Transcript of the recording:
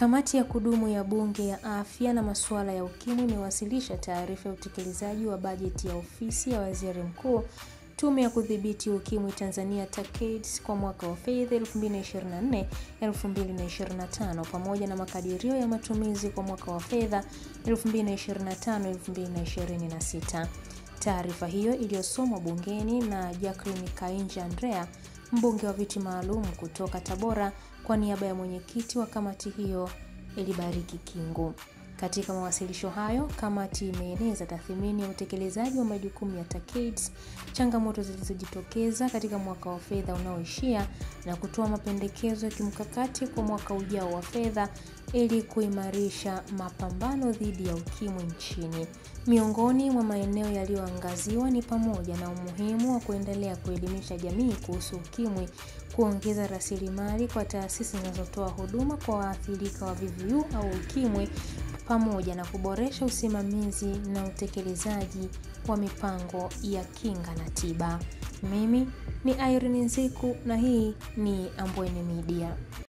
Kamati ya kudumu ya Bunge ya Afya na Masuala ya Ukimwi imewasilisha taarifa ya utekelezaji wa bajeti ya Ofisi ya Waziri Mkuu, Tume ya Kudhibiti Ukimwi Tanzania TACAIDS kwa mwaka wa fedha 2024-2025 pamoja na makadirio ya matumizi kwa mwaka wa fedha 2025-2026. Taarifa hiyo iliyosomwa bungeni na Jacqueline Kainja Andrea, mbunge wa viti maalum kutoka Tabora, kwa niaba ya mwenyekiti wa kamati hiyo Elibariki Kingu. Katika mawasilisho hayo, kamati imeeleza tathmini ya utekelezaji wa majukumu ya TACAIDS, changamoto zilizojitokeza katika mwaka wa fedha unaoishia na kutoa mapendekezo ya kimkakati kwa mwaka ujao wa fedha ili kuimarisha mapambano dhidi ya ukimwi nchini. Miongoni mwa maeneo yaliyoangaziwa ni pamoja na umuhimu wa kuendelea kuelimisha jamii kuhusu ukimwi, kuongeza rasilimali kwa taasisi zinazotoa huduma kwa waathirika wa VVU au ukimwi, pamoja na kuboresha usimamizi na utekelezaji wa mipango ya kinga na tiba. Mimi ni Irene Nziku na hii ni Ambweni Media.